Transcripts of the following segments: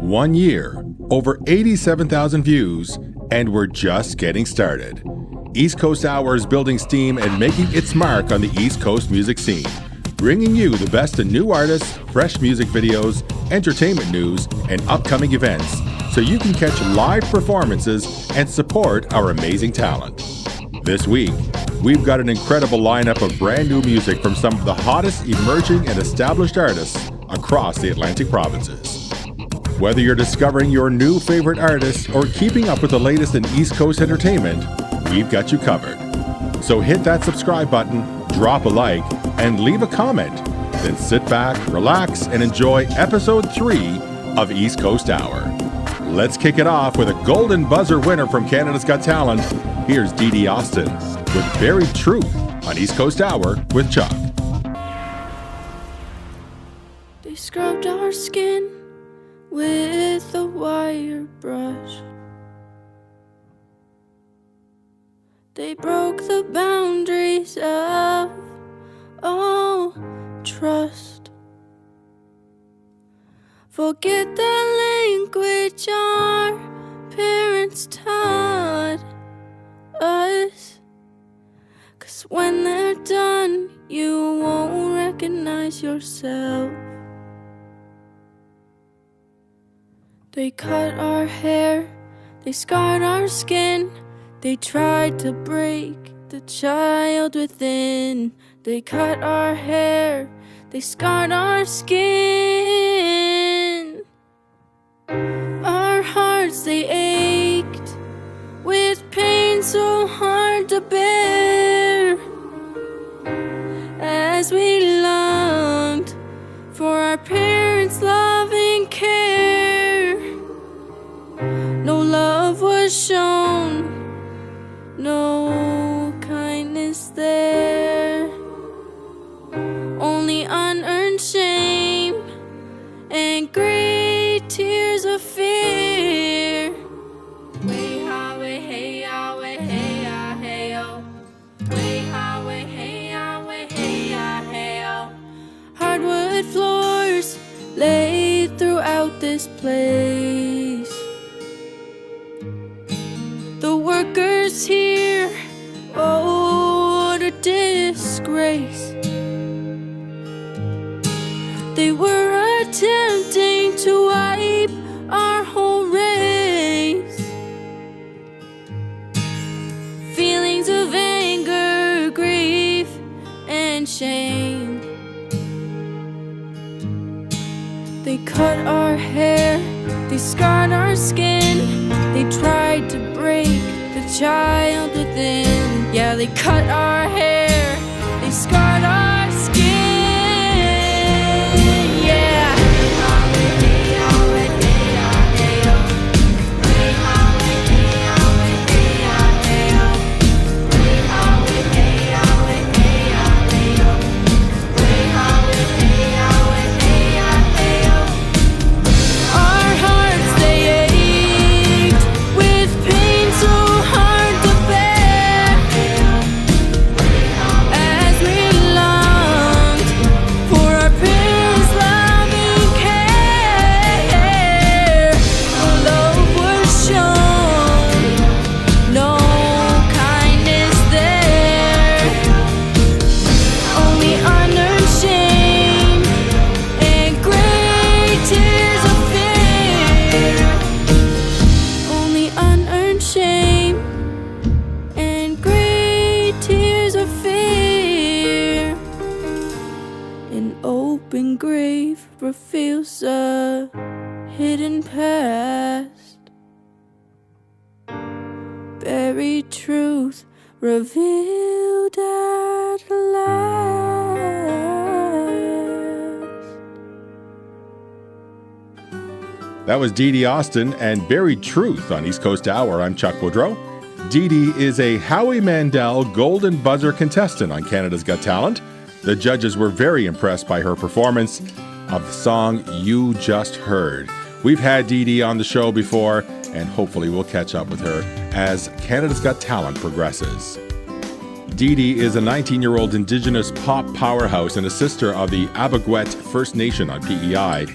1 year, over 87,000 views, and we're just getting started. East Coast Hour is building steam and making its mark on the East Coast music scene, bringing you the best in new artists, fresh music videos, entertainment news, and upcoming events, so you can catch live performances and support our amazing talent. This week, we've got an incredible lineup of brand new music from some of the hottest emerging and established artists across the Atlantic provinces. Whether you're discovering your new favorite artists or keeping up with the latest in East Coast entertainment, we've got you covered. So hit that subscribe button, drop a like, and leave a comment. Then sit back, relax, and enjoy episode 3 of East Coast Hour. Let's kick it off with a Golden Buzzer winner from Canada's Got Talent. Here's Dee Austin with Buried Truth on East Coast Hour with Chuck. They scrubbed our skin with a wire brush. They broke the boundaries of all trust. Forget the language our parents taught us, 'cause when they're done, you won't recognize yourself. They cut our hair, they scarred our skin. They tried to break the child within. They cut our hair, they scarred our skin. Our hearts, they ached with pain so hard to bear, as we longed for our parents' loving care. No love was shown, no kindness there, only unearned shame and great tears of fear. Way highway, hey, highway, hey, hey, oh. Way highway, hey, highway, hey, hey, oh. Hardwood floors laid throughout this place. The workers here, oh, what a disgrace. They were attempting to wipe our whole race. Feelings of anger, grief, and shame. They cut our hair, they scarred our skin. They tried to break the child within. Yeah, they cut our hair, they scarred our skin. Yeah. Grave reveals a hidden past. Buried truth revealed at last. That was Dee Austin and Buried Truth on East Coast Hour. I'm Chuck Woodrow. Dee is a Howie Mandel Golden Buzzer contestant on Canada's Got Talent. The judges were very impressed by her performance of the song you just heard. We've had Dee on the show before, and hopefully we'll catch up with her as Canada's Got Talent progresses. Dee is a 19-year-old Indigenous pop powerhouse and a sister of the Abaguet First Nation on PEI.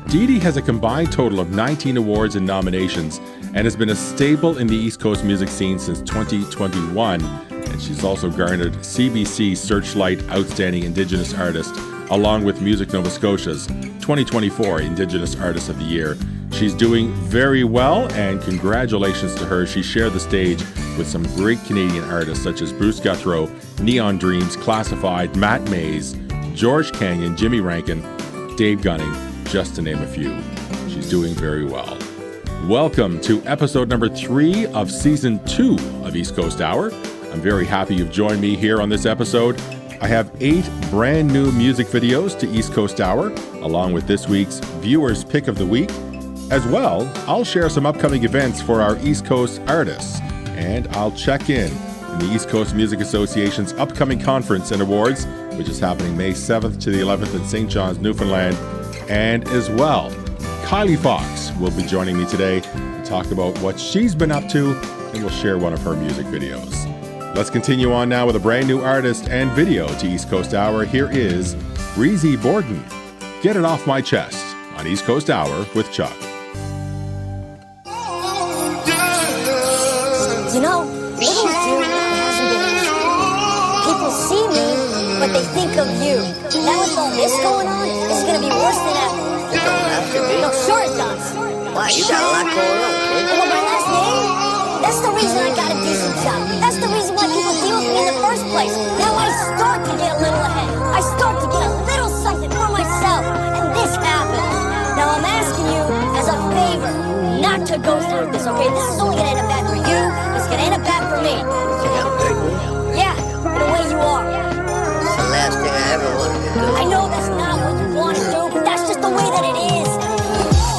Dee Dee has a combined total of 19 awards and nominations and has been a staple in the East Coast music scene since 2021. And she's also garnered CBC Searchlight Outstanding Indigenous Artist, along with Music Nova Scotia's 2024 Indigenous Artist of the Year. She's doing very well, and congratulations to her. She shared the stage with some great Canadian artists such as Bruce Guthrow, Neon Dreams, Classified, Matt Mays, George Canyon, Jimmy Rankin, Dave Gunning, just to name a few. She's doing very well. Welcome to episode number 3 of season 2 of East Coast Hour. I'm very happy you've joined me here on this episode. I have 8 brand new music videos to East Coast Hour, along with this week's Viewer's Pick of the Week. As well, I'll share some upcoming events for our East Coast artists, and I'll check in the East Coast Music Association's upcoming conference and awards, which is happening May 7th to the 11th in St. John's, Newfoundland. And as well, Kylie Fox will be joining me today to talk about what she's been up to, and we'll share one of her music videos. Let's continue on now with a brand new artist and video to East Coast Hour. Here is Breezy Borden. Get It Off My Chest on East Coast Hour with Chuck. You know, living with you hasn't been easy. People see me, but they think of you. Now with all this going on, it's gonna be worse than ever. It don't have to be. No, sure it does. Why? You got a lot going on, kid. Well, my last name? That's the reason I got a decent job. That's the reason why people deal with me in the first place. Now I start to get a little ahead. I start to get a little something for myself. And this happened. Now I'm asking you as a favor not to go through this, okay? This is only gonna end up bad for you. It's gonna end up bad for me. You think I'm hurting you? Yeah, in a way you are. It's the last thing I ever wanted to do. I know that's not what you want to do, but that's just the way that it is.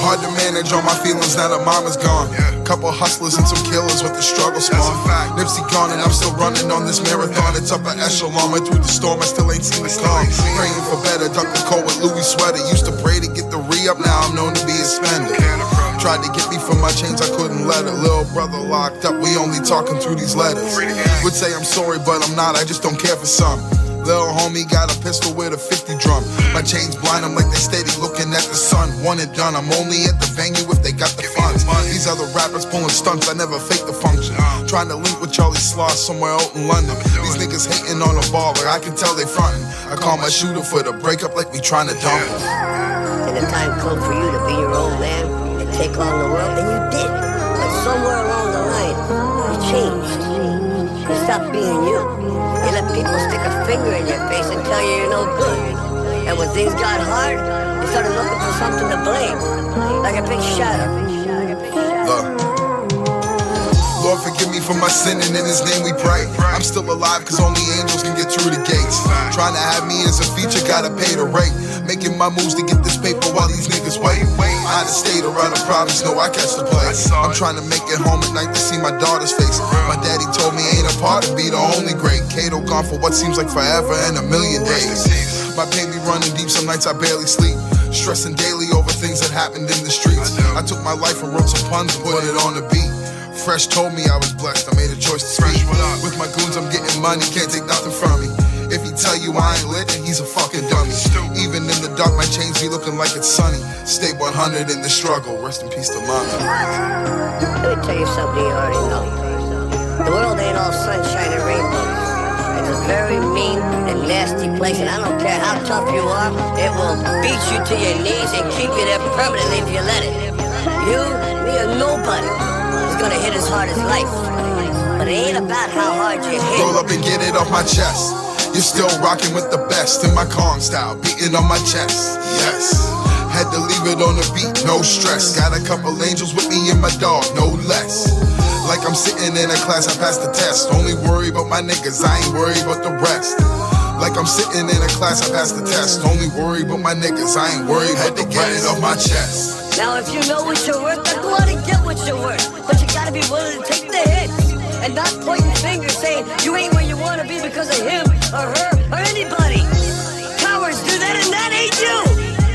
Hard to manage all my feelings now that mama's gone. Couple hustlers and some killers with the struggle spawn. Nipsey gone and I'm still running on this marathon. It's upper echelon, went through the storm, I still ain't seen the calm. Praying for better, duck the cold with Louis sweater. Used to pray to get the re-up, now I'm known to be a spender. Tried to get me from my chains, I couldn't let it. Little brother locked up, we only talking through these letters. Would say I'm sorry, but I'm not, I just don't care for some. Little homie got a pistol with a 50 drum. My chains blind them like they steady looking at the sun. One and done, I'm only at the venue if they got the funds. These other rappers pulling stunts, I never fake the function. Trying to link with Charlie Sloss somewhere out in London. These niggas hating on a baller, I can tell they frontin'. I call my shooter for the breakup like we trying to dump him. Till the time come for you to be your own man and take on the world, and you did. But somewhere along the line, you changed. You stopped being you. You let people stick a finger in your face and tell you you're no good. And when things got hard, you started looking for something to blame. Like a big shadow. Lord, forgive me for my sin, and in his name we pray. I'm still alive cause only angels can get through the gates. Trying to have me as a feature, gotta pay the rate. Making my moves to get this paper while these niggas wait. Out of state or out of province, no, I catch the play. I'm trying to make it home at night to see my daughter's face. My daddy told me ain't a part to be the only great. Kato gone for what seems like forever and a million days. My pain be running deep, some nights I barely sleep. Stressing daily over things that happened in the streets. I took my life and wrote some puns and put it on the beat. Fresh told me I was blessed, I made a choice to speak. With my goons I'm getting money, can't take nothing from me. If he tell you I ain't lit, then he's a fucking dummy. Even in the dark, my chains be looking like it's sunny. Stay 100 in the struggle, rest in peace to mama. Let me tell you something you already know. The world ain't all sunshine and rainbows. It's a very mean and nasty place, and I don't care how tough you are, it will beat you to your knees and keep you there permanently if you let it. You, me, or nobody is gonna hit as hard as life. But it ain't about how hard you hit. Roll up and get it off my chest. You're still rocking with the best in my Kong style, beating on my chest. Yes. Had to leave it on the beat, no stress. Got a couple angels with me and my dog, no less. Like I'm sitting in a class, I passed the test. Only worry about my niggas, I ain't worried about the rest. Like I'm sitting in a class, I passed the test. Only worry about my niggas, I ain't worried about the rest. Had to get it off my chest. Now if you know what you're worth, then go out and get what you're worth. But you gotta be willing to take the hit. And not pointing fingers saying you ain't where you wanna be because of him or her or anybody. Cowards do that and that ain't you.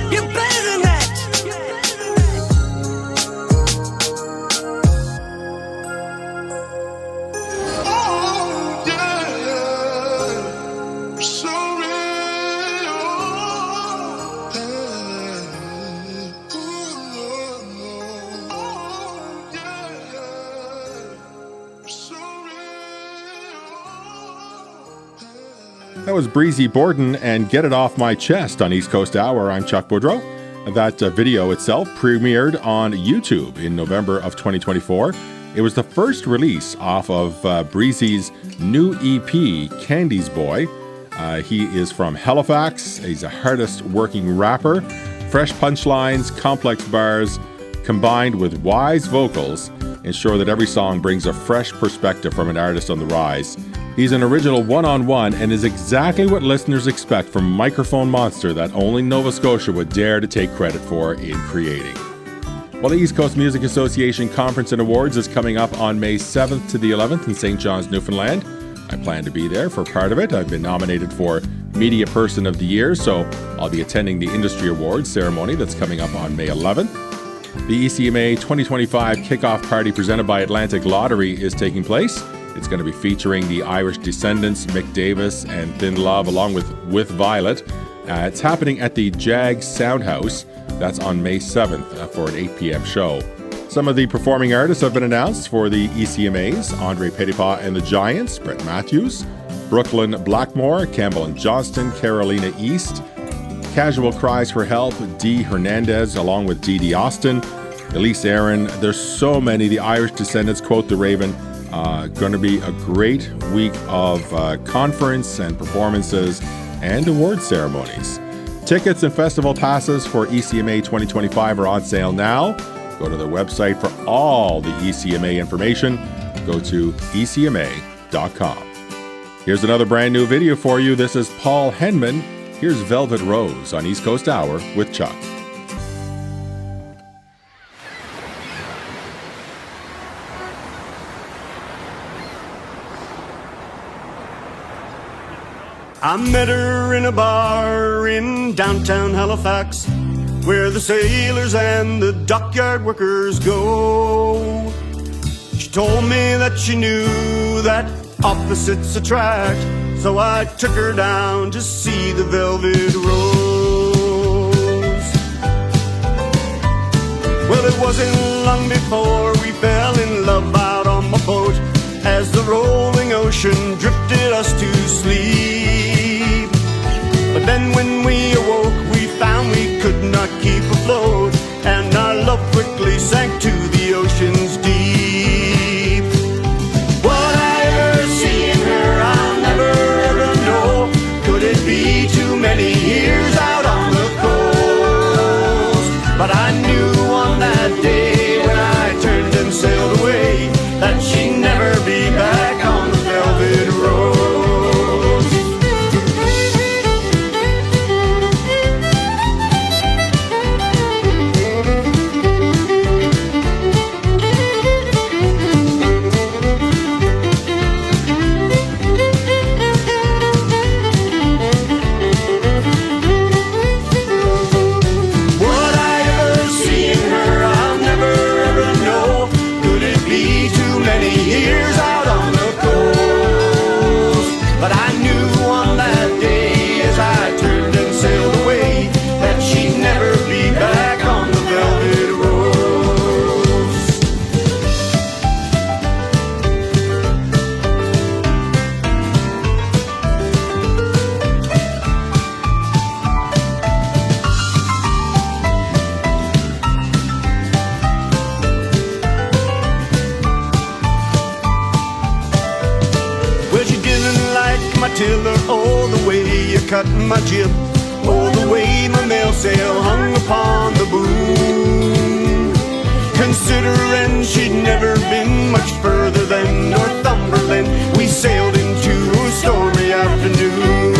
You're better than that. That was Breezy Borden and Get It Off My Chest on East Coast Hour. I'm Chuck Boudreau. That video itself premiered on YouTube in November of 2024. It was the first release off of Breezy's new EP, Candy's Boy. He is from Halifax. He's a hardest-working rapper. Fresh punchlines, complex bars, combined with wise vocals, ensure that every song brings a fresh perspective from an artist on the rise. He's an original one-on-one and is exactly what listeners expect from microphone monster that only Nova Scotia would dare to take credit for in creating. Well, the East Coast Music Association Conference and Awards is coming up on May 7th to the 11th in St. John's, Newfoundland. I plan to be there for part of it. I've been nominated for Media Person of the Year, so I'll be attending the Industry Awards ceremony that's coming up on May 11th. The ECMA 2025 kickoff party presented by Atlantic Lottery is taking place. It's going to be featuring the Irish Descendants, Mick Davis, and Thin Love, along with Violet. It's happening at the Jag Soundhouse. That's on May 7th for an 8 p.m. show. Some of the performing artists have been announced for the ECMAs: Andre Petitpas and the Giants, Brett Matthews, Brooklyn Blackmore, Campbell and Johnston, Carolina East, Casual Cries for Help, Dee Hernandez, along with Dee Austin, Elise Aaron. There's so many. The Irish Descendants, Quote the Raven. Going to be a great week of conference and performances and award ceremonies. Tickets and festival passes for ECMA 2025 are on sale now. Go to their website for all the ECMA information. Go to ecma.com. Here's another brand new video for you. This is Paul Henman. Here's Velvet Rose on East Coast Hour with Chuck. I met her in a bar in downtown Halifax, where the sailors and the dockyard workers go. She told me that she knew that opposites attract, so I took her down to see the Velvet Rose. Well, it wasn't long before we fell in love out on my boat, as the rolling ocean drifted us to sleep. But then when we awoke, we found we could not keep afloat, and our love quickly sank to the ocean's deep. What I ever see in her, I'll never ever know. Could it be too many years out on the coast? But I knew on that day when I turned and sailed away that she'd never be back on the Velvet Rose. What I ever see in her, I'll never ever know. Could it be too many years out on the coast? But I knew on that day as I turned and sailed away that she'd never be back on the Velvet Rose. Well, she didn't like my tiller, oh, the way you cut my jib, oh, the way my mainsail hung upon the boom. Considering she'd never been much further than Northumberland, we sailed into a stormy afternoon.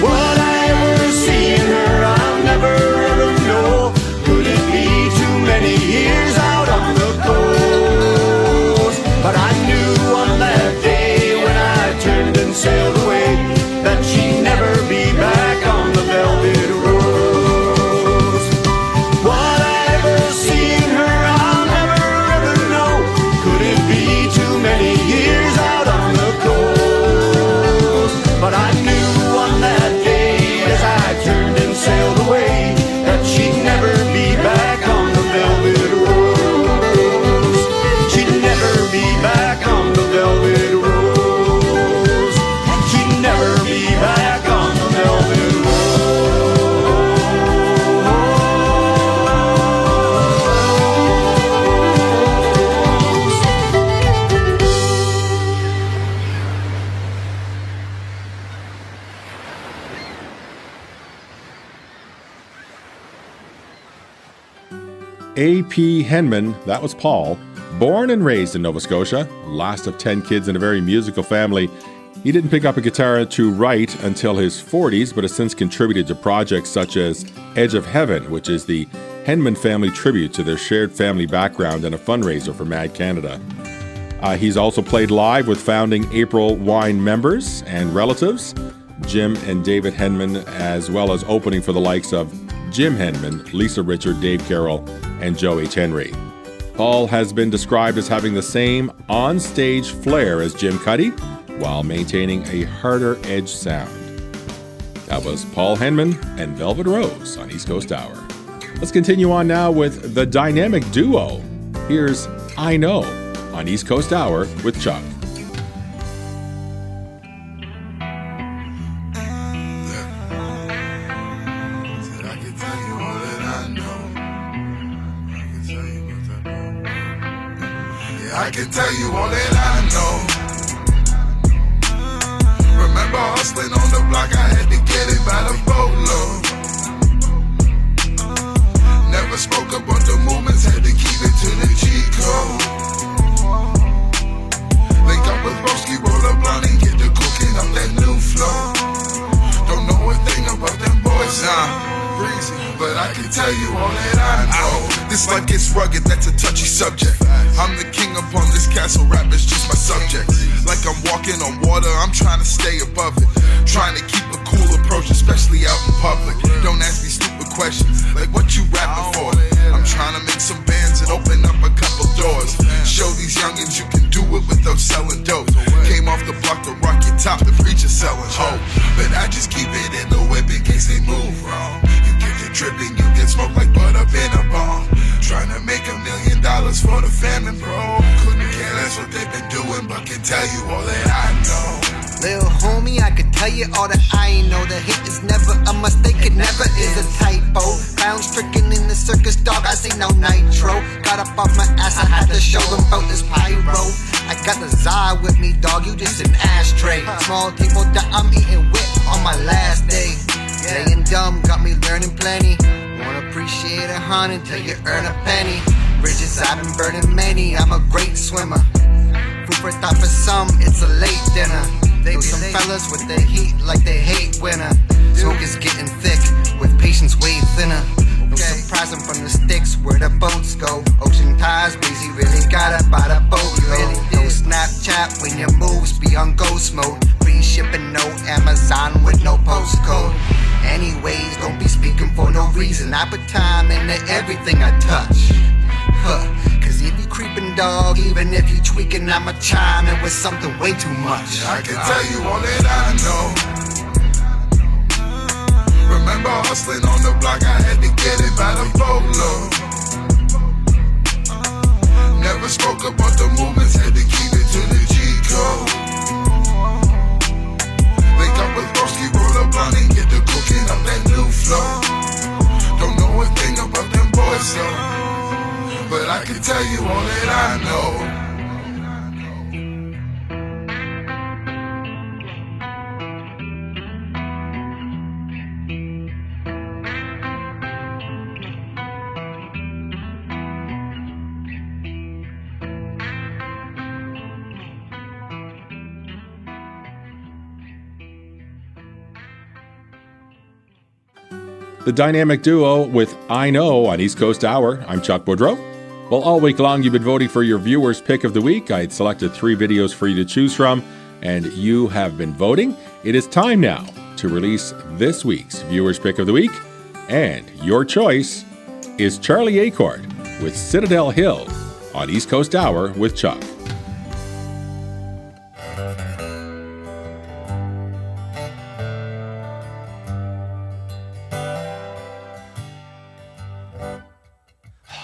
What I ever see in her, I'll never ever know. Could it be too many years out on the coast? But I knew on that day when I turned and sailed away that she'd never be back on the Velvet Rose. What I ever see in her, I'll never ever know. Could it be too many years A.P. Henman, that was Paul, born and raised in Nova Scotia, last of 10 kids in a very musical family. He didn't pick up a guitar to write until his 40s, but has since contributed to projects such as Edge of Heaven, which is the Henman family tribute to their shared family background and a fundraiser for Mad Canada. He's also played live with founding April Wine members and relatives, Jim and David Henman, as well as opening for the likes of Jim Henman, Lisa Richard, Dave Carroll, and Joe H. Henry. Paul has been described as having the same on-stage flair as Jim Cuddy, while maintaining a harder edge sound. That was Paul Henman and Velvet Rose on East Coast Hour. Let's continue on now with the dynamic duo. Here's I Know on East Coast Hour with Chuck. I can tell you all that I know. Remember hustling on the block, I had to get it by the boatload. Never spoke about the movements, had to keep it to the G code. Link up with Broski, roll a blunt and get the cooking up that new flow. Don't know a thing about them boys, breezy, but I can tell you all that I know. This life gets rugged, that's a touchy subject. I'm the king upon this castle, rap is just my subject. Like I'm walking on water, I'm trying to stay above it. Trying to keep a cool approach, especially out in public. Don't ask me stupid questions, like what you rapping for? I'm trying to make some bands and open up a couple doors. Show these youngins you can do it without selling dope. Came off the block to rock your top, the preacher selling hope. But I just keep it in the whip in case they move wrong. You get the dripping, you get smoked like butter in a bomb. Trying to make $1 million for the famine, bro. Couldn't care less what they've been doing, but can tell you all that I know. Little homie, I could tell you all that I know. The hit is never a mistake, it never is a typo. Found stricken in the circus, dog, I see no nitro. Got up off my ass, I had to show them about this pyro. I got the Zai with me, dog, you just an ashtray. Small table that I'm eating with on my last day. Playing dumb, got me learning plenty. Won't appreciate a $100 till you earn a penny. Bridges I've been burning many, I'm a great swimmer. Food for thought for some, it's a late dinner. Know some fellas with the heat like they hate winter. Smoke is getting thick, with patience way thinner. No surprise, I'm from the sticks where the boats go. Ocean ties, breezy, really gotta buy the boat. Really no Snapchat when your moves be on ghost mode. Free shipping, no Amazon with no postcode. Anyways, don't be speaking for no reason. I put time into everything I touch. Cause if you creeping, dog, even if you tweaking, I'ma chime in with something way too much. I can tell you all that I know. Remember hustling on the block, I had to get it by the boatload. Never spoke about the movements, had to keep it to the G code. Link up with Broski, roll a blunt and get the cooking up that new flow. Don't know a thing about them boys, so, but I can tell you all that I know. The dynamic duo with I Know on East Coast Hour. I'm Chuck Boudreau. Well, all week long you've been voting for your viewers' pick of the week. I had selected 3 videos for you to choose from, and you have been voting. It is time now to release this week's viewers' pick of the week, and your choice is Charlie Acord with Citadel Hill on East Coast Hour with Chuck.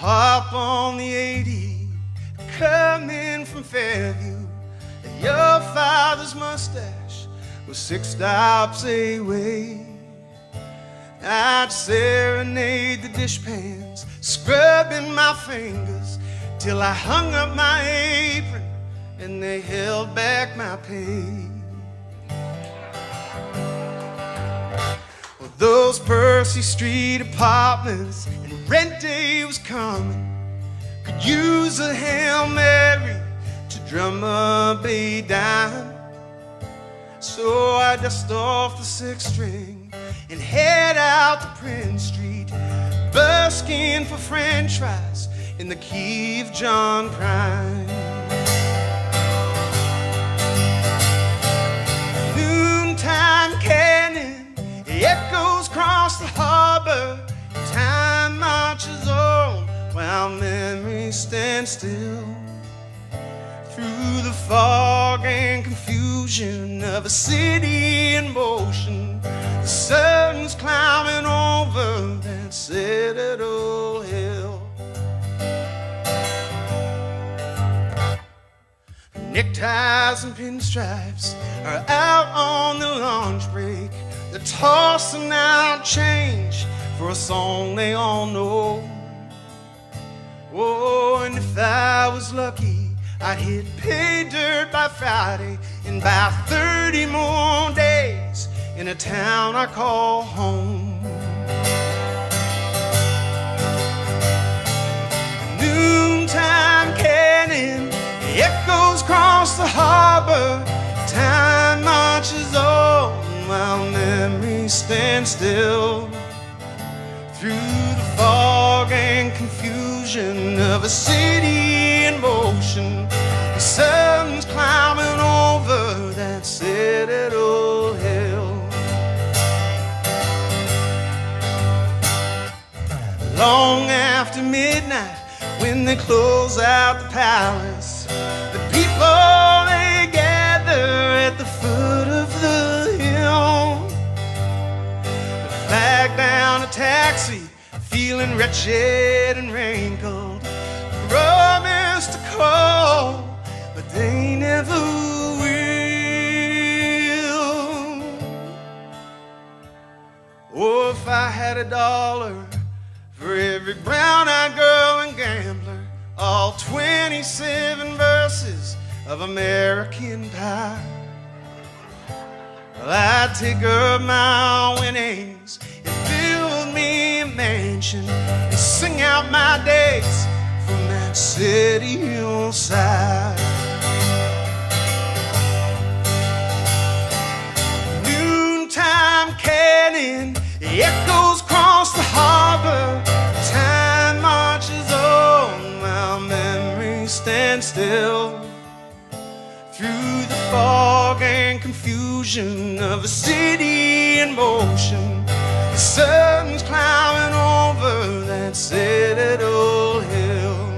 Hop on the 80, coming from Fairview. Your father's mustache was 6 stops away. I'd serenade the dishpans, scrubbing my fingers till I hung up my apron and they held back my pay. Well, those Percy Street apartments and rent day was was coming. Could use a Hail Mary to drum up a dime. So I dust off the sixth string and head out to Prince Street, busking for french fries in the key of John Prine. Noontime cannon echoes across the harbor. Time marches on while memories stand still. Through the fog and confusion of a city in motion, the sun's climbing over that citadel hill. Neckties and pinstripes are out on the lunch break. They're tossing out change for a song they all know. Oh, and if I was lucky, I'd hit pay dirt by Friday and by 30 more days in a town I call home. Noontime cannon echoes across the harbor. Time marches on while memories stand still. Through the fog and confusion of a city in motion, the sun's climbing over that citadel hill. Long after midnight, when they close out the palace, the people, they gather at the foot of the hill. Flag down a taxi, feeling wretched and wrinkled. Promised to call, but they never will. Oh, if I had $1 for every brown-eyed girl and gambler, all 27 verses of American Pie, well, I'd take up my winnings and build me a mansion and sing out my days from that city hillside. Noontime cannon echoes across the harbor. Time marches on while memories stand still. Through the fog and confusion of a city in motion, the sun's climbing over that citadel hill.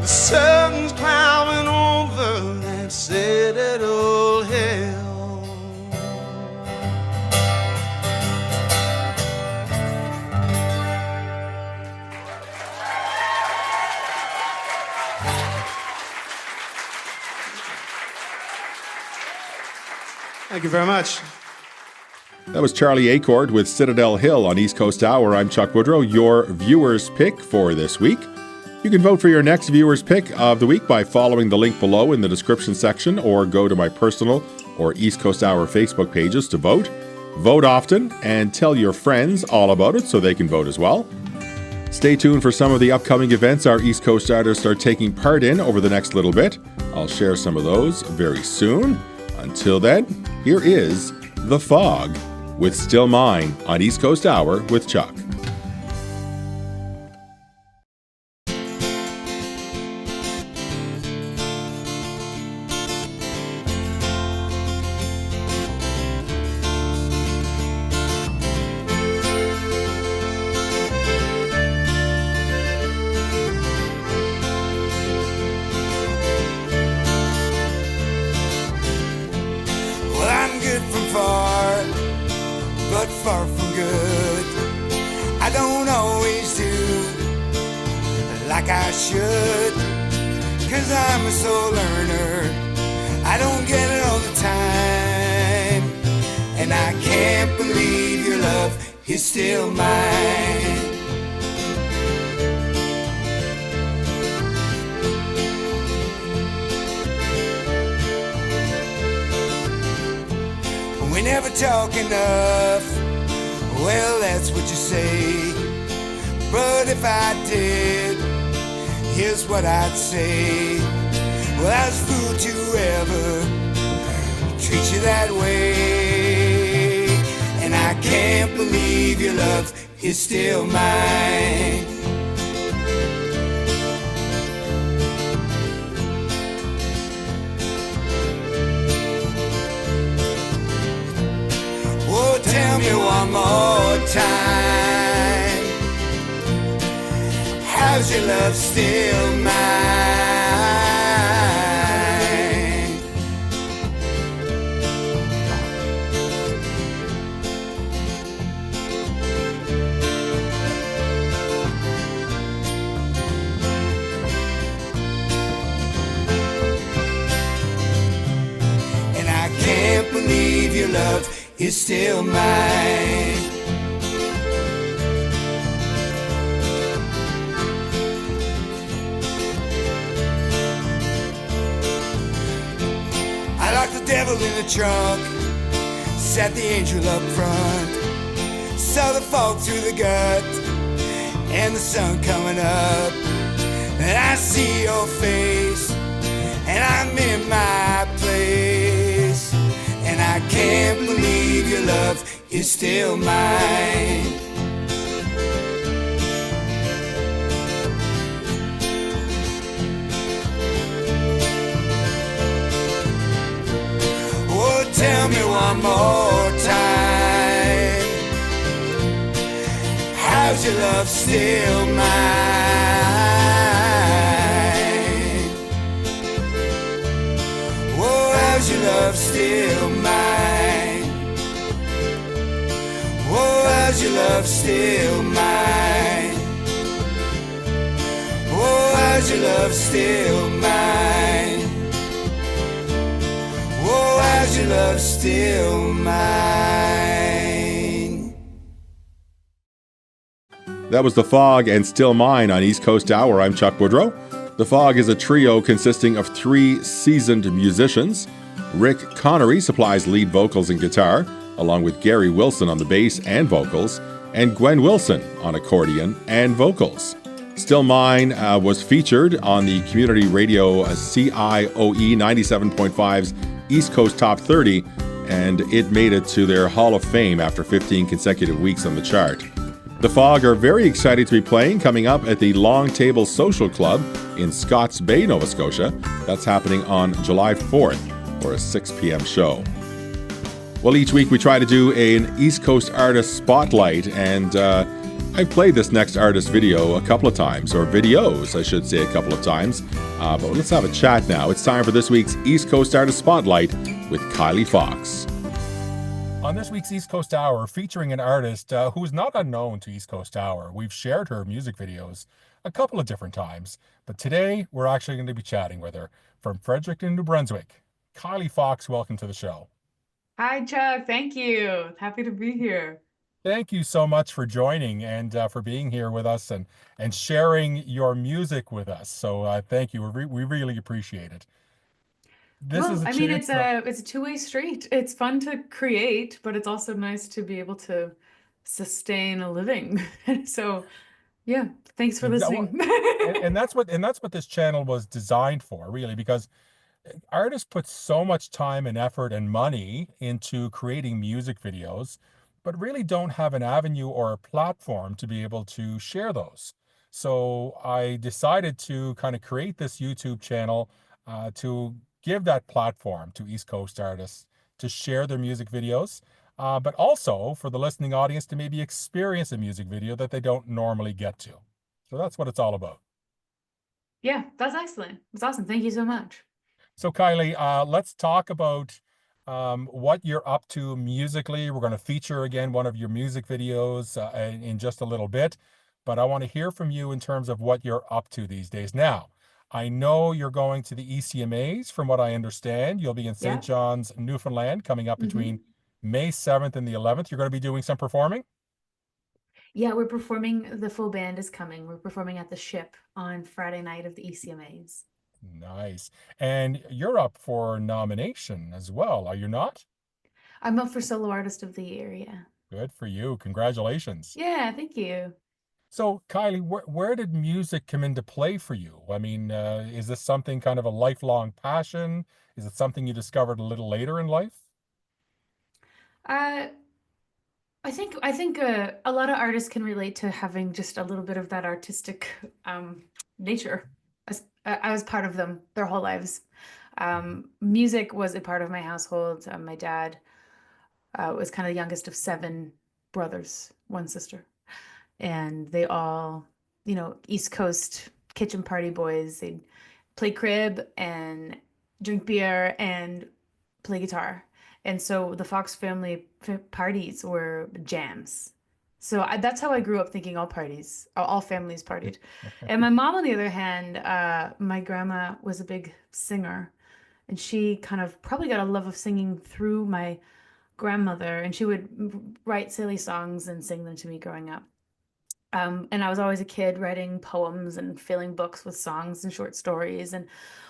The sun's climbing over that citadel hill. Thank you very much. That was Charlie Acord with Citadel Hill on East Coast Hour. I'm Chuck Woodrow, your viewer's pick for this week. You can vote for your next viewer's pick of the week by following the link below in the description section, or go to my personal or East Coast Hour Facebook pages to vote. Vote often and tell your friends all about it so they can vote as well. Stay tuned for some of the upcoming events our East Coast artists are taking part in over the next little bit. I'll share some of those very soon. Until then, here is The Fog with Still Mine on East Coast Hour with Chuck. Far from good, I don't always do like I should, 'cause I'm a slow learner. I don't get it all the time, and I can't believe your love is still mine. We never talk enough. Well, that's what you say, But if I did, here's what I'd say. Well, I was fool to ever treat you that way. And I can't believe your love is still mine. Oh, tell me one more time, how's your love still mine? And I can't believe your love is still mine. I locked the devil in the trunk, sat the angel up front, saw the fog through the gut and the sun coming up, and I see your face and I'm in my place, and I can't believe your love is still mine. Oh, tell me one more time, how's your love still mine? Oh, how's your love still mine? Oh, how's your love still mine? Oh, how's your love still mine? Oh, how's your love still mine? That was The Fog and Still Mine on East Coast Hour. I'm Chuck Woodrow. The Fog is a trio consisting of 3 seasoned musicians. Rick Connery supplies lead vocals and guitar, along with Gary Wilson on the bass and vocals, and Gwen Wilson on accordion and vocals. Still Mine was featured on the community radio CIOE 97.5's East Coast Top 30, and it made it to their Hall of Fame after 15 consecutive weeks on the chart. The Fog are very excited to be playing coming up at the Long Table Social Club in Scotts Bay, Nova Scotia. That's happening on July 4th for a 6 p.m. show. Well, each week we try to do an East Coast artist spotlight, and I've played this next artist video a couple of times, or videos, I should say, a couple of times. But let's have a chat now. It's time for this week's East Coast Artist Spotlight with Kylie Fox. On this week's East Coast Hour, featuring an artist who's not unknown to East Coast Hour. We've shared her music videos a couple of different times, but today we're actually going to be chatting with her from Fredericton, New Brunswick. Kylie Fox, welcome to the show. Hi, Chuck. Thank you. Happy to be here. Thank you so much for joining and for being here with us and sharing your music with us. So thank you. We really appreciate it. It's a two-way street. It's fun to create, but it's also nice to be able to sustain a living. So, yeah, thanks for listening. and that's what this channel was designed for, really, because artists put so much time and effort and money into creating music videos, but really don't have an avenue or a platform to be able to share those. So I decided to kind of create this YouTube channel to give that platform to East Coast artists to share their music videos, but also for the listening audience to maybe experience a music video that they don't normally get to. So that's what it's all about. Yeah, that's excellent. That's awesome. Thank you so much. So Kylie, let's talk about what you're up to musically. We're going to feature again one of your music videos in just a little bit, but I want to hear from you in terms of what you're up to these days. Now, I know you're going to the ECMAs, from what I understand. You'll be in St. John's, Newfoundland, coming up between May 7th and the 11th. You're going to be doing some performing? Yeah, we're performing. The full band is coming. We're performing at the Ship on Friday night of the ECMAs. Nice. And you're up for nomination as well, are you not? I'm up for Solo Artist of the Year, yeah. Good for you. Congratulations. Yeah, thank you. So, Kylie, where did music come into play for you? I mean, is this something kind of a lifelong passion? Is it something you discovered a little later in life? Uh, I think a lot of artists can relate to having just a little bit of that artistic nature. I was part of them their whole lives. Music was a part of my household. My dad was kind of the youngest of seven brothers, one sister, and they all, East Coast kitchen party boys. They'd play crib and drink beer and play guitar. And so the Fox family parties were jams. So that's how I grew up thinking all parties, all families partied. And my mom, on the other hand, my grandma was a big singer, and she kind of probably got a love of singing through my grandmother, and she would write silly songs and sing them to me growing up. And I was always a kid writing poems and filling books with songs and short stories and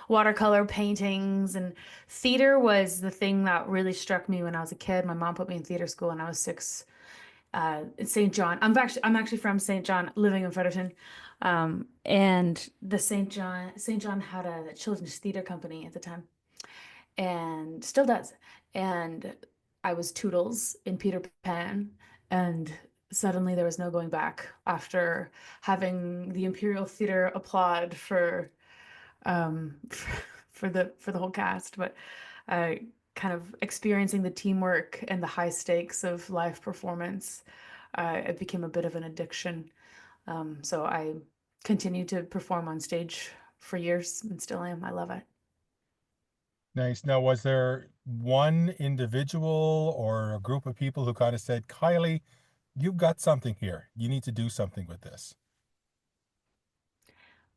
watercolor paintings. And theater was the thing that really struck me when I was a kid. My mom put me in theater school when I was 6, in St. John. I'm actually from St. John, living in Fredericton. And the St. John had a children's theater company at the time, and still does. And I was Toodles in Peter Pan, and suddenly there was no going back after having the Imperial Theater applaud for the whole cast, but uh, kind of experiencing the teamwork and the high stakes of live performance, it became a bit of an addiction. So I continued to perform on stage for years and still am. I love it. Nice. Now, was there one individual or a group of people who kind of said, Kylie, you've got something here. You need to do something with this?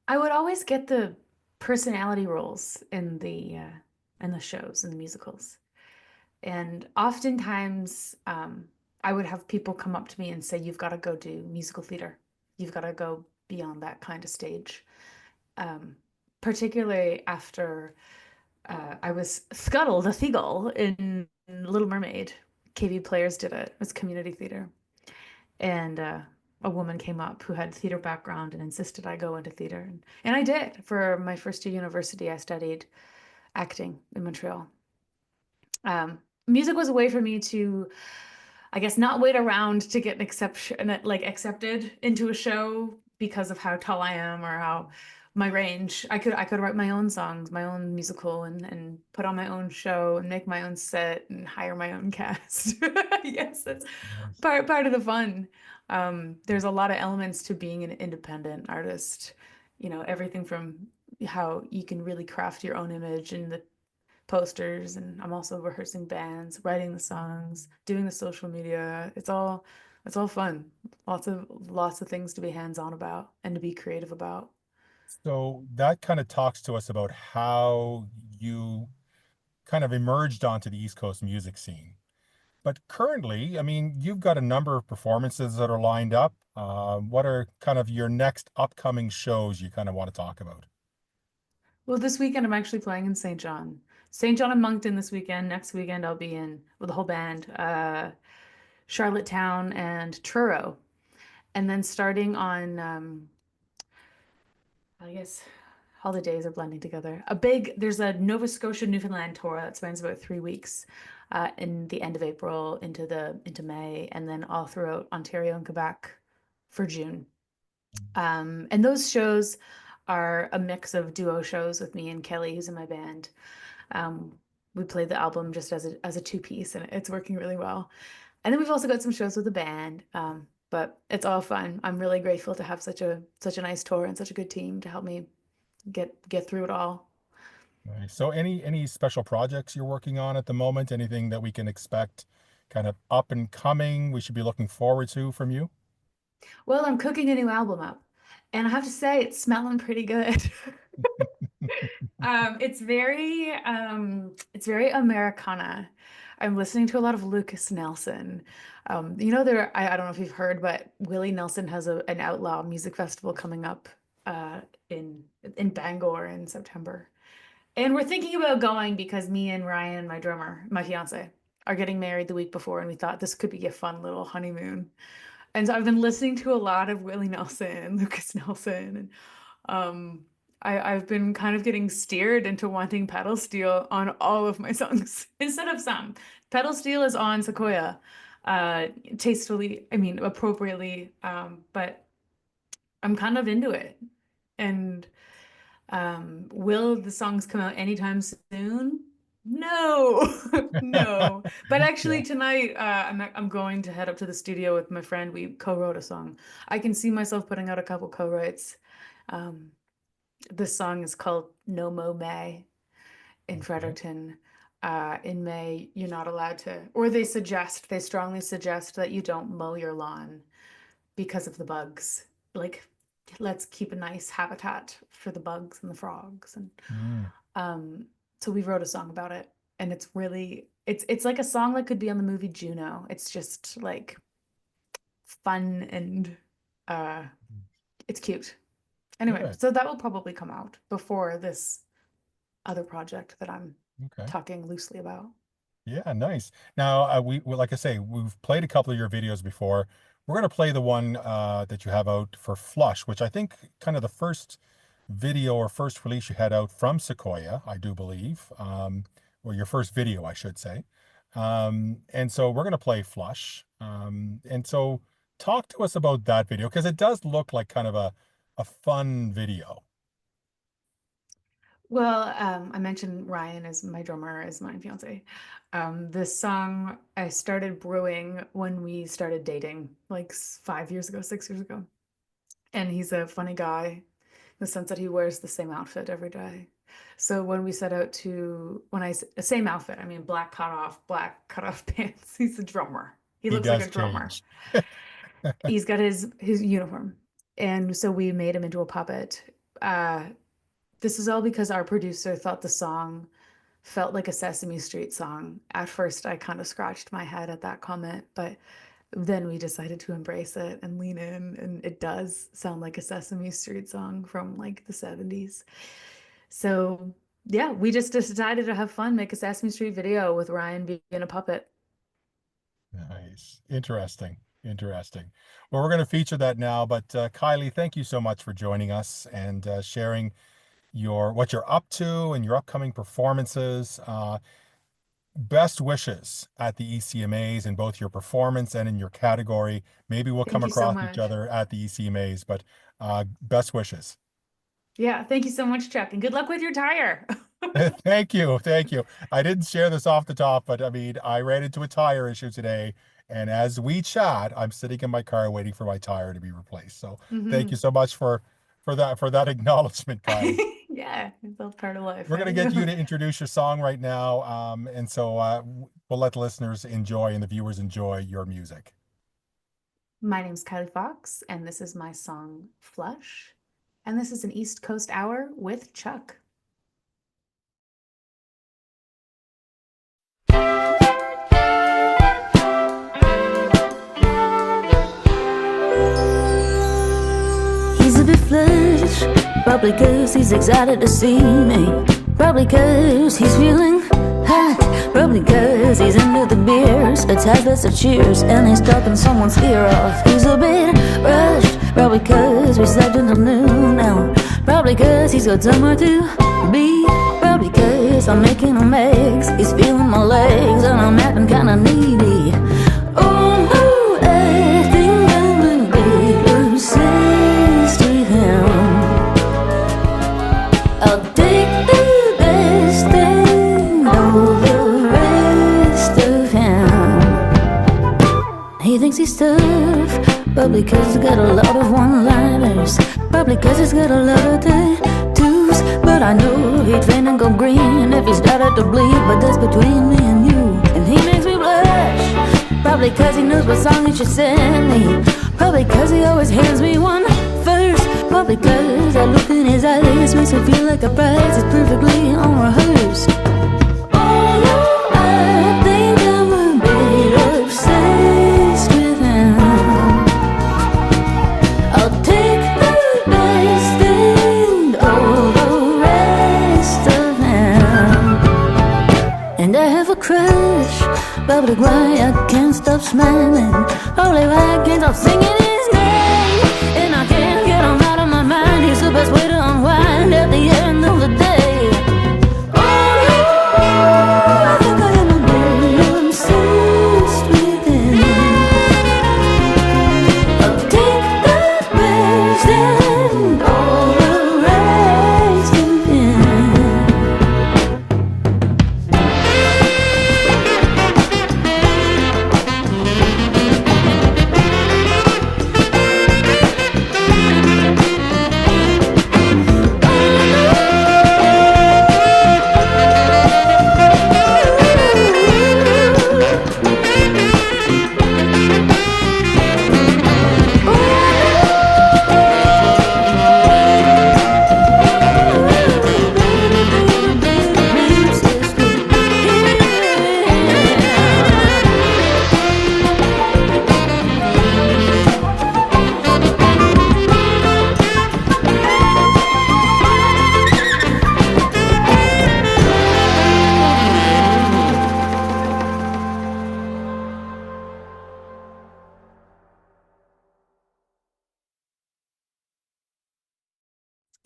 I would always get the personality roles in the shows and the musicals. And oftentimes, I would have people come up to me and say, "You've got to go do musical theater. You've got to go beyond that kind of stage." Um, Particularly after I was Scuttle the Seagull in Little Mermaid. KV Players did it. It was community theater. And a woman came up who had theater background and insisted I go into theater. And I did. For my first year university, I studied acting in Montreal. Music was a way for me to, I guess, not wait around to get an exception, like accepted into a show because of how tall I am or how my range. I could write my own songs, my own musical, and put on my own show and make my own set and hire my own cast. Yes, that's Nice. part of the fun. There's a lot of elements to being an independent artist. Everything from how you can really craft your own image and the posters, and I'm also rehearsing bands, writing the songs, doing the social media. It's all fun. Lots of things to be hands-on about and to be creative about. So that kind of talks to us about how you kind of emerged onto the East Coast music scene. But currently, I mean, you've got a number of performances that are lined up. What are kind of your next upcoming shows you kind of want to talk about? Well, this weekend I'm actually playing in St. John. St. John and Moncton this weekend. Next weekend I'll be in with the whole band, Charlottetown and Truro. And then starting on I guess holidays are blending together. There's a Nova Scotia, Newfoundland tour that spans about 3 weeks, in the end of April into May, and then all throughout Ontario and Quebec for June. And those shows are a mix of duo shows with me and Kelly, who's in my band. Um, we played the album just as a two-piece, and it's working really well. And then we've also got some shows with the band. But it's all fun. I'm really grateful to have such a nice tour and such a good team to help me get through it all. Nice. So any special projects you're working on at the moment? Anything that we can expect kind of up and coming we should be looking forward to from you? Well, I'm cooking a new album up, and I have to say it's smelling pretty good. It's very Americana. I'm listening to a lot of Lucas Nelson. I don't know if you've heard, but Willie Nelson has an outlaw music festival coming up in Bangor in September. And we're thinking about going because me and Ryan, my drummer, my fiance, are getting married the week before, and we thought this could be a fun little honeymoon. And so I've been listening to a lot of Willie Nelson, Lucas Nelson, and I've been kind of getting steered into wanting pedal steel on all of my songs instead of some. Pedal steel is on Sequoia, tastefully, I mean, appropriately, but I'm kind of into it. And will the songs come out anytime soon? No, no. But actually tonight, I'm going to head up to the studio with my friend. We co-wrote a song. I can see myself putting out a couple co-writes. This song is called No Mo May in Fredericton. In May, you're not allowed to, or they strongly suggest that you don't mow your lawn because of the bugs. Like, let's keep a nice habitat for the bugs and the frogs. And so we wrote a song about it, and it's really, it's like a song that could be on the movie Juno. It's just like fun and it's cute. Anyway, so that will probably come out before this other project that I'm talking loosely about. Yeah, nice. Now, we like I say, we've played a couple of your videos before. We're going to play the one that you have out for Flush, which I think kind of the first video or first release you had out from Sequoia, I do believe, or your first video, I should say. And so we're going to play Flush. And so talk to us about that video, because it does look like kind of a fun video. Well, I mentioned Ryan as my drummer, as my fiance. This song I started brewing when we started dating, like 5 years ago, 6 years ago. And he's a funny guy in the sense that he wears the same outfit every day. So when we set out to, same outfit, I mean, black cutoff pants. He's a drummer. He looks like a drummer. He's got his uniform. And so we made him into a puppet. This is all because our producer thought the song felt like a Sesame Street song. At first, I kind of scratched my head at that comment, but then we decided to embrace it and lean in, and it does sound like a Sesame Street song from like the 70s. So yeah, we just decided to have fun, make a Sesame Street video with Ryan being a puppet. Nice. Interesting. Well, we're going to feature that now, but Kylie, thank you so much for joining us and sharing what you're up to and your upcoming performances. Best wishes at the ECMAs in both your performance and in your category. Maybe we'll come across each other at the ECMAs, but best wishes. Yeah, thank you so much, Chuck, and good luck with your tire. Thank you. I didn't share this off the top, but I mean, I ran into a tire issue today, and as we chat, I'm sitting in my car waiting for my tire to be replaced. So thank you so much for that acknowledgement, Kylie. Yeah, it's all part of life. We're going to get you to introduce your song right now, and so we'll let the listeners enjoy and the viewers enjoy your music. My name's Kylie Fox, and this is my song Flush, and this is an East Coast Hour with Chuck. He's a bit flush, probably cause he's excited to see me, probably cause he's feeling hot, probably cause he's into the beers, a tablet of cheers, and he's talking someone's ear off. He's a bit rushed, probably cause we slept until noon now, probably cause he's got somewhere to be, probably cause I'm making him eggs, he's feeling my legs, and I'm acting kinda needy. Oh no, I think I would be obsessed with him. I'll take the best and all the rest of him. He thinks he's tough, probably cause he's got a lot of one-liners, probably cause he's got a lot of tattoos, but I know he'd faint and go green if he started to bleed, but that's between me and you. And he makes me blush, probably cause he knows what song he should send me, probably cause he always hands me one first, probably cause that look in his eyes makes me feel like a prize is perfectly unrehearsed. Oh no, I think I would be obsessed with him. I'll take the best and all the rest of him. And I have a crush, probably why I can't can't stop smiling. Holy, I can't stop singing his name. And I can't get him out of my mind. He's the best way to unwind at the end of the day. Oh, I think I am a girl obsessed with him. I'll take the best and all the rest of him.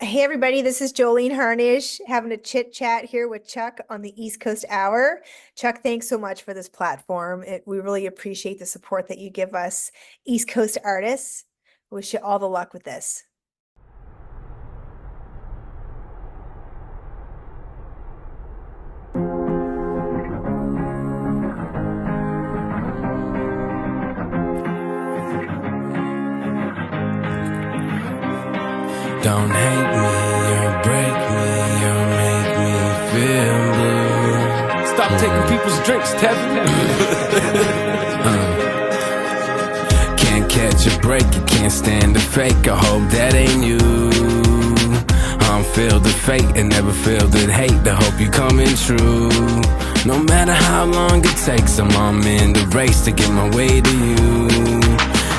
Hey everybody, this is Jolene Harnish having a chit chat here with Chuck on the East Coast Hour. Chuck, thanks so much for this platform. We really appreciate the support that you give us East Coast artists. Wish you all the luck with this. Don't hate me or break me or make me feel blue. Stop taking people's drinks, Tevin. Can't catch a break, you can't stand the fake. I hope that ain't you. I'm filled with fate and never filled with hate. I hope you coming true. No matter how long it takes, I'm in the race to get my way to you.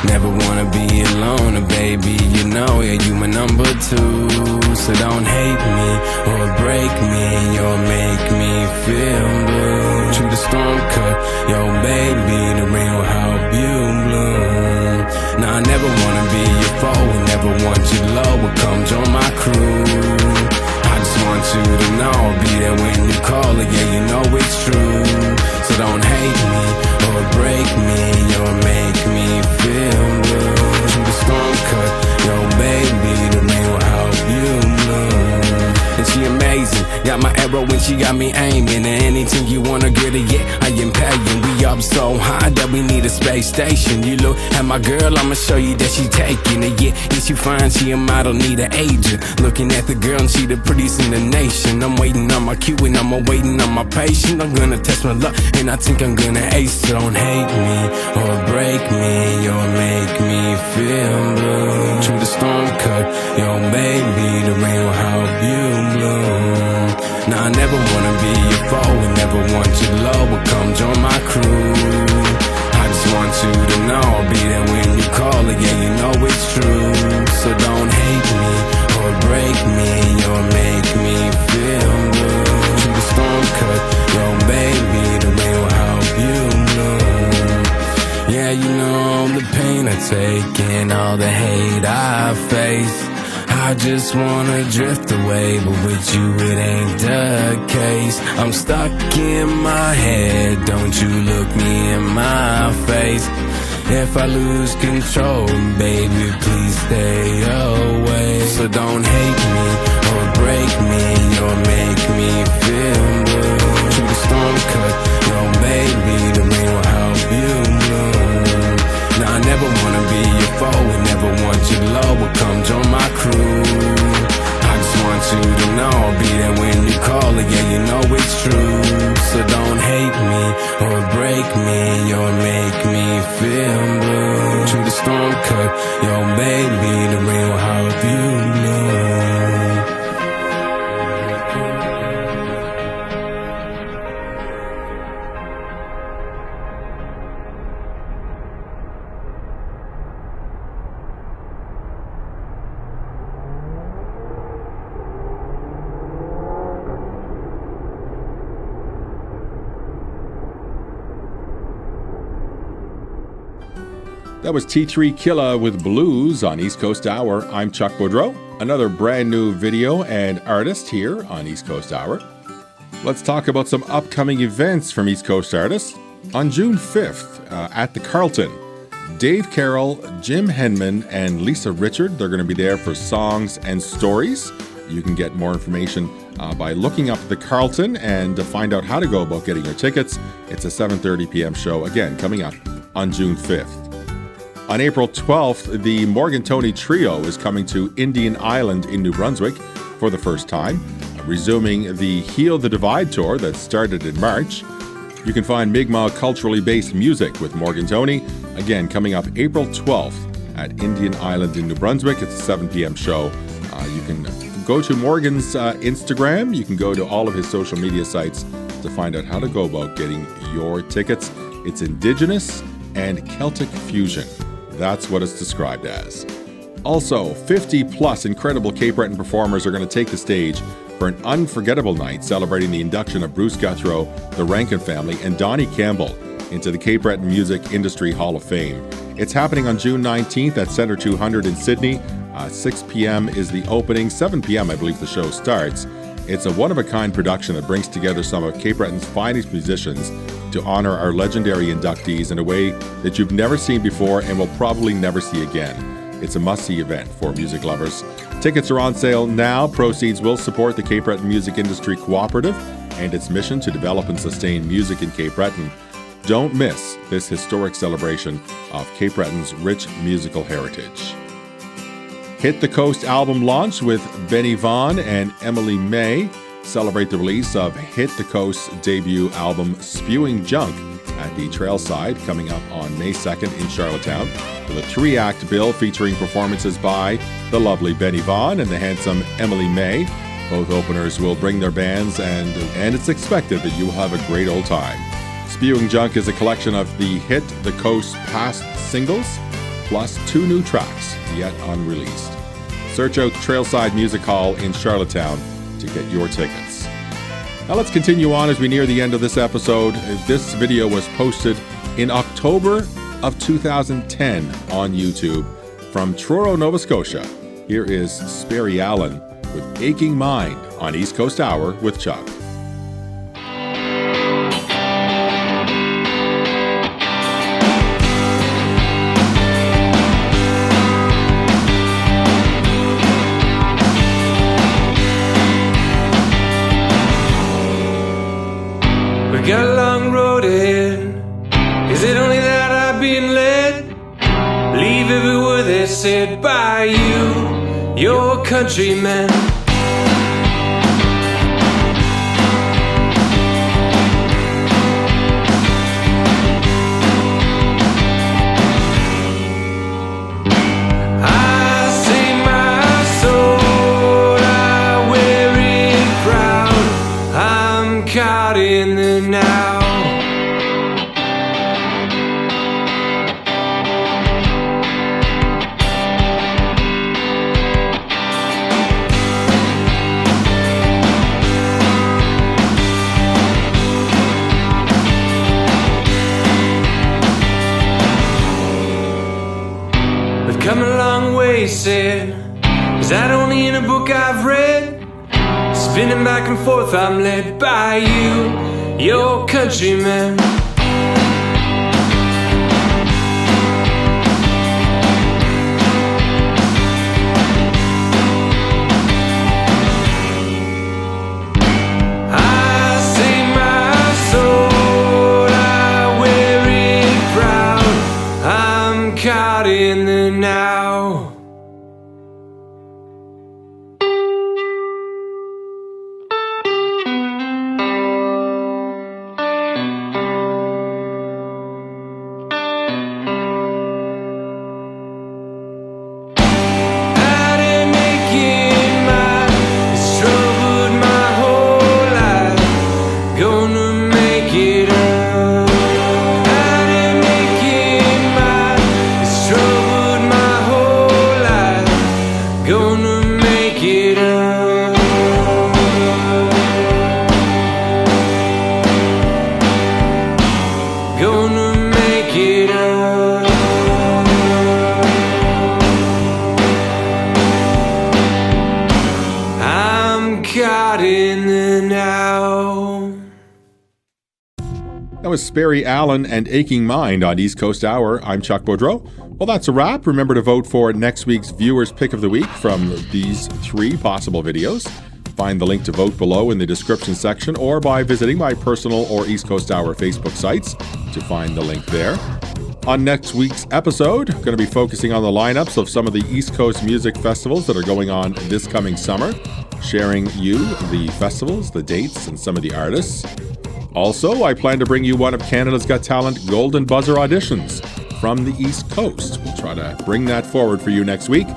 Never wanna be alone, baby, you know, yeah, you my number two. So don't hate me or break me or make me feel blue. Through the storm cut, yo baby, the rain will help you bloom. Now I never wanna be your foe, and never want you low, but come join my crew. I just want you to know I'll be there when you call it, yeah, you know it's true. So don't hate me or break me or make me feel blue. Through the storm cut, yo baby, the rain will help you bloom. And she amazing, got my arrow when she got me aiming. And anything you wanna get it, yeah, I am paying. We up so high that we need a space station. You look at my girl, I'ma show you that she taking it, yeah. Yes, you find she a model, need an agent. Looking at the girl and she the prettiest in the nation. I'm waiting on my cue and I'm waiting on my patience. I'm gonna test my luck and I think I'm gonna ace. So don't hate me or break me or make me feel blue. Through the storm cut, yo baby, the rain will help you bloom. Now I never wanna be your foe and never want you low, but come join my crew. I just want you to know I'll be there when you call it, yeah, you know it's true. So don't hate me or break me or make me feel blue. Through the storm cut, yo baby, the rain will help you bloom. Yeah, you know the pain I take and all the hate I face. I just wanna drift away, but with you it ain't the case. I'm stuck in my head, don't you look me in my face. If I lose control, baby, please stay away. So don't hate me or break me or make me feel blue. Through the storm cut, yo baby, the rain will help you bloom. Now I never wanna be your foe and never want you low, but come join my crew. I just want you to know I'll be there when you call it, yeah, you know it's true. So don't hate me or break me or make me feel blue. Through the storm cut, yo baby, the rain will help you bloom. That was T3 Killa with Blues on East Coast Hour. I'm Chuck Boudreau, another brand new video and artist here on East Coast Hour. Let's talk about some upcoming events from East Coast artists. On June 5th at the Carlton, Dave Carroll, Jim Henman, and Lisa Richard, they're going to be there for Songs and Stories. You can get more information by looking up the Carlton and to find out how to go about getting your tickets. It's a 7:30 p.m. show, again, coming up on June 5th. On April 12th, the Morgan Tony Trio is coming to Indian Island in New Brunswick for the first time, resuming the Heal the Divide tour that started in March. You can find Mi'kmaq culturally based music with Morgan Tony, again, coming up April 12th at Indian Island in New Brunswick. It's a 7 p.m. show. You can go to Morgan's Instagram. You can go to all of his social media sites to find out how to go about getting your tickets. It's Indigenous and Celtic fusion. That's what it's described as. Also, 50 plus incredible Cape Breton performers are going to take the stage for an unforgettable night celebrating the induction of Bruce Guthrow, the Rankin family, and Donnie Campbell into the Cape Breton Music Industry Hall of Fame. It's happening on June 19th at Centre 200 in Sydney. 6 p.m. is the opening. 7 p.m. I believe the show starts. It's a one-of-a-kind production that brings together some of Cape Breton's finest musicians to honor our legendary inductees in a way that you've never seen before and will probably never see again. It's a must-see event for music lovers. Tickets are on sale now. Proceeds will support the Cape Breton Music Industry Cooperative and its mission to develop and sustain music in Cape Breton. Don't miss this historic celebration of Cape Breton's rich musical heritage. Hit the Coast album launch with Benny Vaughn and Emily May. Celebrate the release of Hit the Coast's debut album, Spewing Junk, at the Trailside, coming up on May 2nd in Charlottetown, with a 3-act bill featuring performances by the lovely Benny Vaughn and the handsome Emily May. Both openers will bring their bands, and it's expected that you will have a great old time. Spewing Junk is a collection of the Hit the Coast past singles, plus 2 new tracks yet unreleased. Search out Trailside Music Hall in Charlottetown to get your tickets. Now let's continue on as we near the end of this episode. This video was posted in October of 2010 on YouTube from Truro, Nova Scotia. Here is Sperry Allen with Aching Mind on East Coast Hour with Chuck. Got a long road ahead. Is it only that I've been led? Believe every word that's said by you, your countrymen. I say my soul, I wear it proud. I'm caught in the now. We've come a long way, said. Is that only in a book I've read? Spinning back and forth, I'm led by you, your countrymen. I say my soul, I wear it proud. I'm caught in the now. Gonna make it up. caught in the now. That was Sperry Allen and Aching Mind on East Coast Hour. I'm Chuck Boudreau. Well, that's a wrap. Remember to vote for next week's Viewers Pick of the Week from these 3 possible videos. Find the link to vote below in the description section or by visiting my personal or East Coast Hour Facebook sites to find the link there. On next week's episode, I'm going to be focusing on the lineups of some of the East Coast music festivals that are going on this coming summer, sharing you the festivals, the dates, and some of the artists. Also, I plan to bring you one of Canada's Got Talent Golden Buzzer auditions from the East Coast. We'll try to bring that forward for you next week.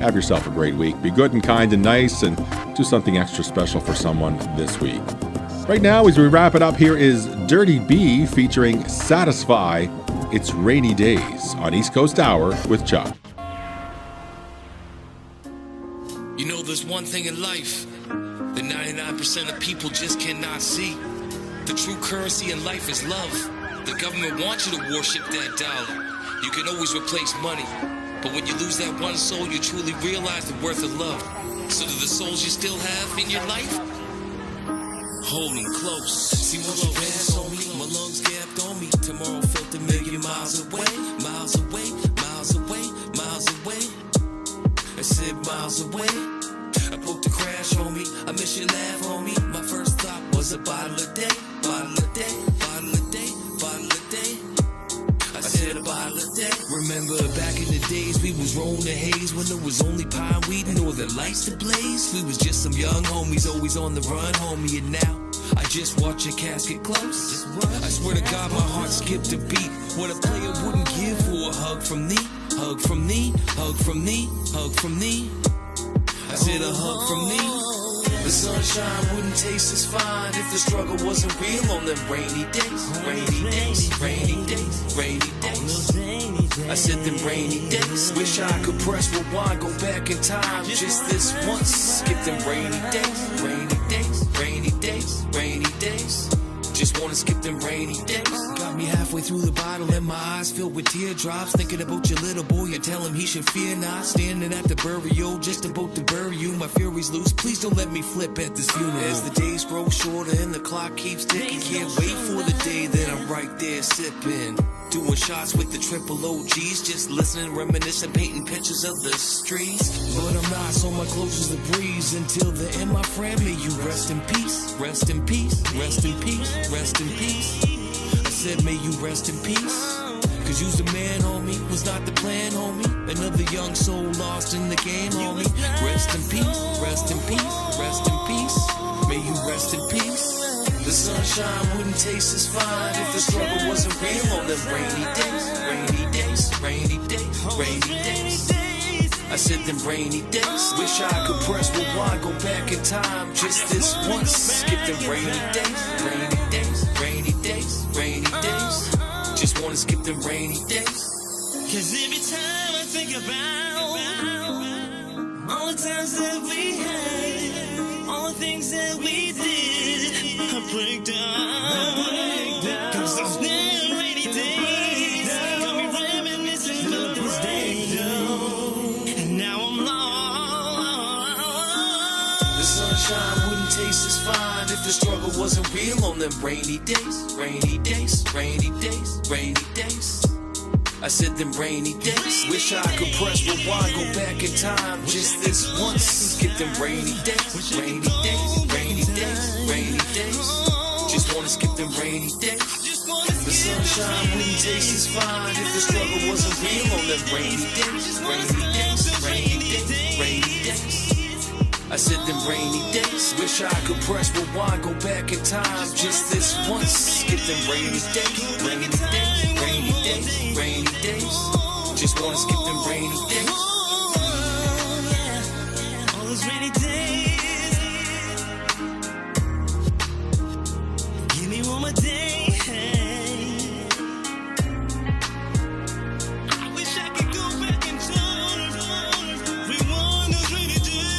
Have yourself a great week. Be good and kind and nice, and do something extra special for someone this week. Right now, as we wrap it up, here is Dirty B featuring Satisfy. It's Rainy Days on East Coast Hour with Chuck. You know, there's one thing in life that 99% of people just cannot see. The true currency in life is love. The government wants you to worship that dollar. You can always replace money, but when you lose that one soul, you truly realize the worth of love. So do the souls you still have in your life? Hold them close. See what you pass on me, my lungs gapped on me. Tomorrow felt a million miles away, miles away, miles away, miles away. I said miles away. I broke the crash on me, I miss your laugh on me. My first thought was a bottle a day, bottle a day, bottle a day, bottle a day. I said a bottle a day. Remember back in the days we was rolling the haze when there was only pine weed and all the lights to blaze. We was just some young homies always on the run, homie, and now I just watch your casket close. I swear to God my heart skipped a beat. What a player wouldn't give for a hug from thee, hug from thee, hug from thee, hug from thee. I said a hug from me. The sunshine wouldn't taste as fine if the struggle wasn't real on them rainy days. Rainy days, rainy days, rainy days. I said them rainy days. Wish I could press rewind, go back in time just this once. Skip them rainy days, rainy days, rainy days, rainy days. Just wanna skip them rainy days. Got me halfway through the bottle and my eyes filled with teardrops. Thinking about your little boy, you tell him he should fear not. Standing at the burial, just about to bury you. My fury's loose, please don't let me flip at this funeral. As the days grow shorter and the clock keeps ticking, can't wait for the day that I'm right there sipping. Doing shots with the triple OGs, just listening, reminiscing, painting pictures of the streets. But I'm not, so my clothes is a breeze. Until the end, my friend, may you rest in peace. Rest in peace, rest in peace, rest in peace. I said, may you rest in peace. Cause you's the man, homie, was not the plan, homie. Another young soul lost in the game, homie. Rest in peace, rest in peace, rest in peace. May you rest in peace. The sunshine wouldn't taste as fine if the struggle wasn't real on them rainy days, rainy days, rainy days, rainy days. I said them rainy days. Wish I could press rewind, go back in time just this once. Skip them rainy days, rainy days, rainy days, rainy days. Just wanna skip them rainy days. Cause every time I think about all the times that we had, all the things that we did, I break down. Cause those damn rainy days got me reminiscing of those days. And now I'm lost. The sunshine wouldn't taste as fine if the struggle wasn't real on them rainy days, rainy days, rainy days, rainy days. I said them rainy days. Wish I could press rewind, go back in time just this once. Skip them rainy days, rainy days, rainy days, rainy days. Just wanna skip them rainy days. The sunshine wouldn't taste as fine if the struggle wasn't real on them rainy days, rainy days, rainy days, rainy days. I said them rainy days. Wish I could press rewind, go back in time just this once. Skip them rainy days, rainy days, rainy days, rainy days. Just wanna skip them rainy days. All those rainy days. Give me one more day. I wish I could go back in time. Rewind those rainy days.